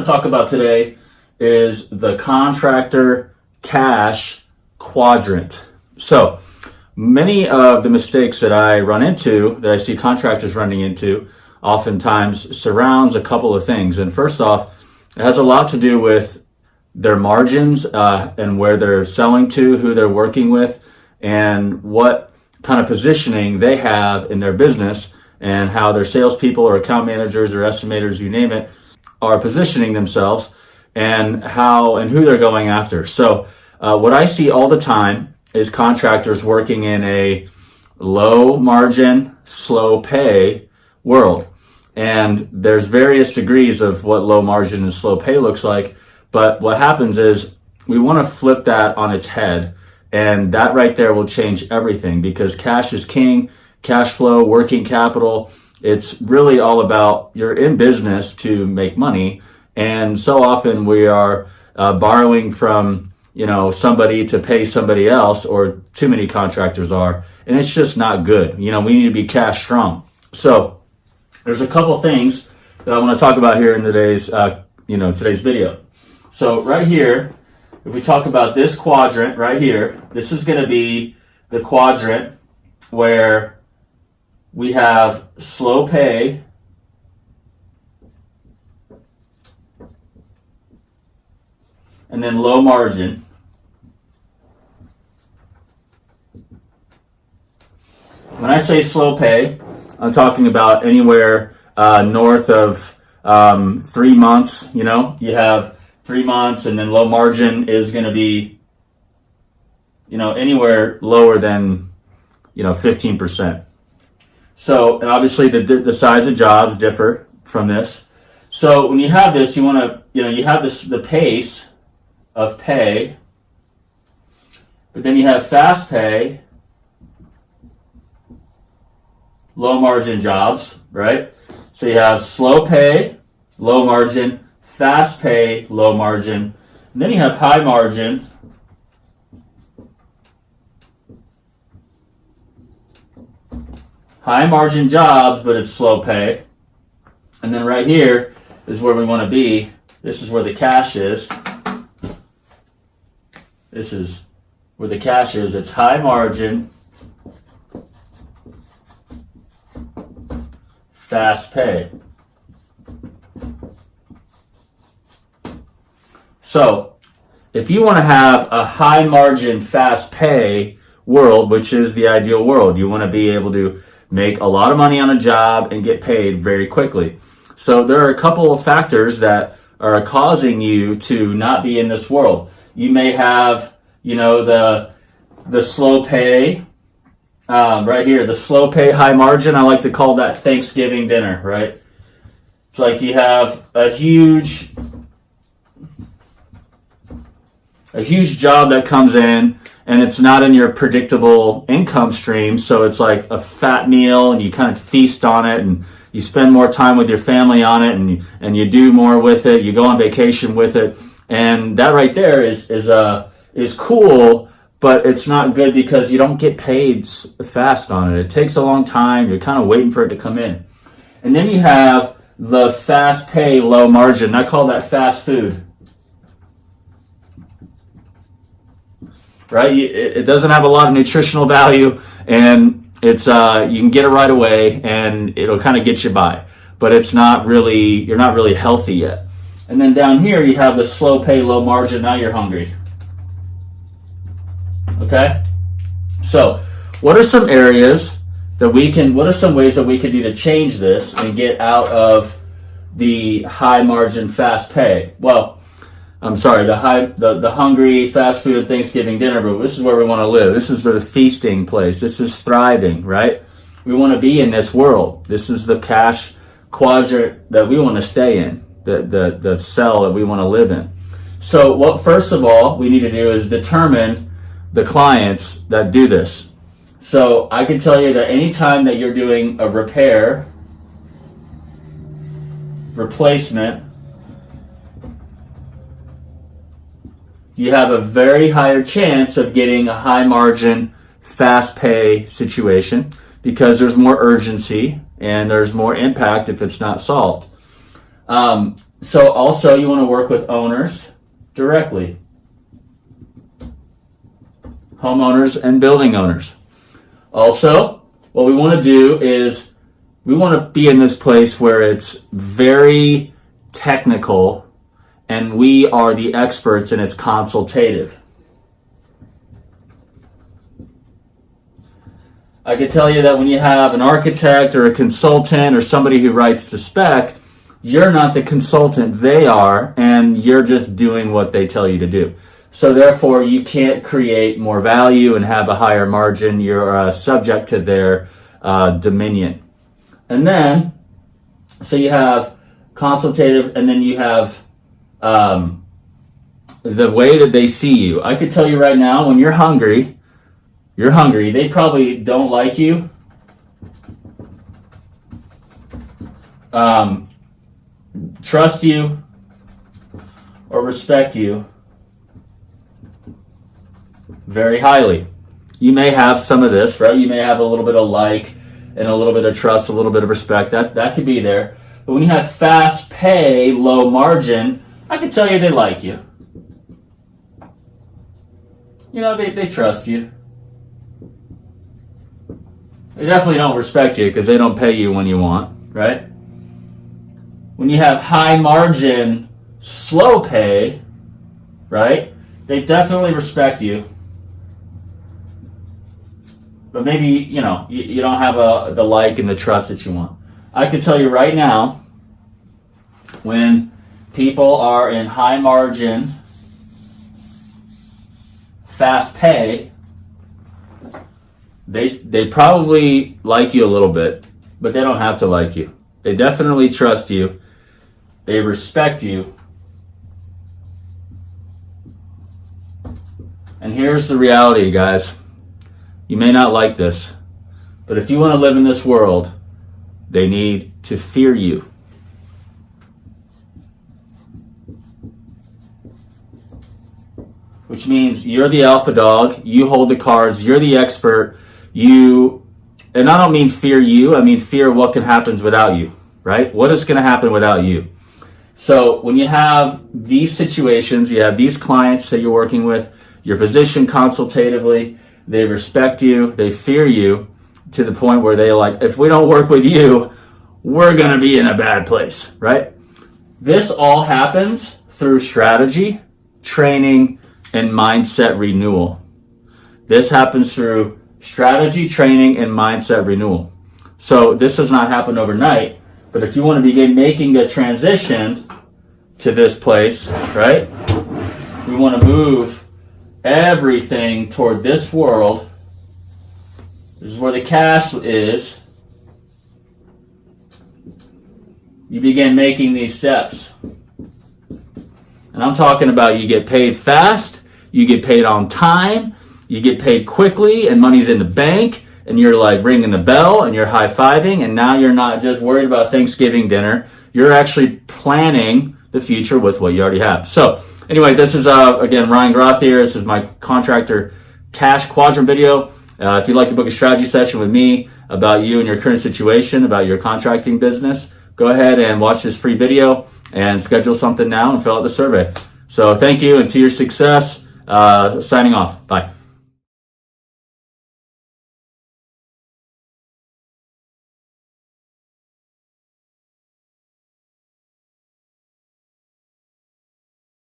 talk about today is the contractor cash quadrant. So many of the mistakes that I run into, that I see contractors running into, oftentimes surrounds a couple of things. And first off, it has a lot to do with their margins and where they're selling to, who they're working with, and what kind of positioning they have in their business, and how their salespeople or account managers or estimators, you name it, are positioning themselves, and how and who they're going after. So what I see all the time is contractors working in a low margin, slow pay world. And there's various degrees of what low margin and slow pay looks like. But what happens is we want to flip that on its head. And that right there will change everything, because cash is king, cash flow, working capital. It's really all about, you're in business to make money. And so often we are borrowing from, somebody to pay somebody else, or too many contractors are, and it's just not good. We need to be cash strong. So there's a couple things that I want to talk about here in today's video. So right here, if we talk about this quadrant right here, this is going to be the quadrant where we have slow pay, and then low margin. When I say slow pay, I'm talking about anywhere north of 3 months. You have 3 months, and then low margin is going to be, anywhere lower than, 15%. So, and obviously the size of jobs differ from this. So when you have this, you want to, you have the pace of pay, but then you have fast pay, low margin jobs, right? So you have slow pay, low margin, fast pay, low margin, and then you have high margin, high margin jobs, but it's slow pay. And then right here is where we want to be. This is where the cash is. This is where the cash is. It's high margin, fast pay. So if you want to have a high margin, fast pay world, which is the ideal world, you want to be able to make a lot of money on a job and get paid very quickly. So there are a couple of factors that are causing you to not be in this world. You may have, the slow pay, right here, the slow pay, high margin. I like to call that Thanksgiving dinner, right? It's like you have a huge job that comes in, and it's not in your predictable income stream. So it's like a fat meal, and you kind of feast on it, and you spend more time with your family on it, and you do more with it. You go on vacation with it. And that right there is cool, but it's not good because you don't get paid fast on it. It takes a long time. You're kind of waiting for it to come in. And then you have the fast pay, low margin. I call that fast food. Right? It doesn't have a lot of nutritional value, and it's you can get it right away, and it'll kind of get you by. But you're not really healthy yet. And then down here you have the slow pay, low margin. Now you're hungry. Okay? So, what are some ways that we can do to change this and get out of the high margin, fast pay? Well, I'm sorry, the hungry fast food at Thanksgiving dinner, but this is where we want to live. This is the feasting place. This is thriving, right? We want to be in this world. This is the cash quadrant that we want to stay in, the cell that we want to live in. So what first of all we need to do is determine the clients that do this. So I can tell you that anytime that you're doing a repair, replacement, you have a very higher chance of getting a high margin, fast pay situation, because there's more urgency and there's more impact if it's not solved. So also you want to work with owners directly. Homeowners and building owners. Also, what we want to do is we want to be in this place where it's very technical and we are the experts and it's consultative. I can tell you that when you have an architect or a consultant or somebody who writes the spec, you're not the consultant, they are, and you're just doing what they tell you to do. So therefore, you can't create more value and have a higher margin. You're subject to their dominion. And then, so you have consultative, and then you have the way that they see you. I could tell you right now, when you're hungry, they probably don't like you. Trust you or respect you very highly. You may have some of this, right? You may have a little bit of like and a little bit of trust, a little bit of respect. That could be there. But when you have fast pay, low margin, I can tell you they like you. You know, they trust you. They definitely don't respect you because they don't pay you when you want, right? When you have high margin, slow pay, right? They definitely respect you. But maybe, you know, you don't have the like and the trust that you want. I can tell you right now, when people are in high margin, fast pay, they probably like you a little bit, but they don't have to like you. They definitely trust you. They respect you. And here's the reality, guys. You may not like this, but if you want to live in this world, they need to fear you. Which means you're the alpha dog, you hold the cards, you're the expert, and I don't mean fear you, I mean fear what can happen without you, right? What is going to happen without you? So when you have these situations, you have these clients that you're working with, you're positioned consultatively, they respect you, they fear you to the point where they're like, if we don't work with you, we're going to be in a bad place, right? This all happens through strategy, training, and mindset renewal. This happens through strategy, training, and mindset renewal. So this does not happen overnight, but if you want to begin making the transition to this place, right? We want to move everything toward this world. This is where the cash is. You begin making these steps. And I'm talking about you get paid fast, you get paid on time, you get paid quickly, and money's in the bank, and you're like ringing the bell, and you're high-fiving, and now you're not just worried about Thanksgiving dinner. You're actually planning the future with what you already have. So, anyway, this is, again, Ryan Groth here. This is my Contractor Cash Quadrant video. If you'd like to book a strategy session with me about you and your current situation, about your contracting business, go ahead and watch this free video and schedule something now and fill out the survey. So thank you, and to your success, signing off. Bye.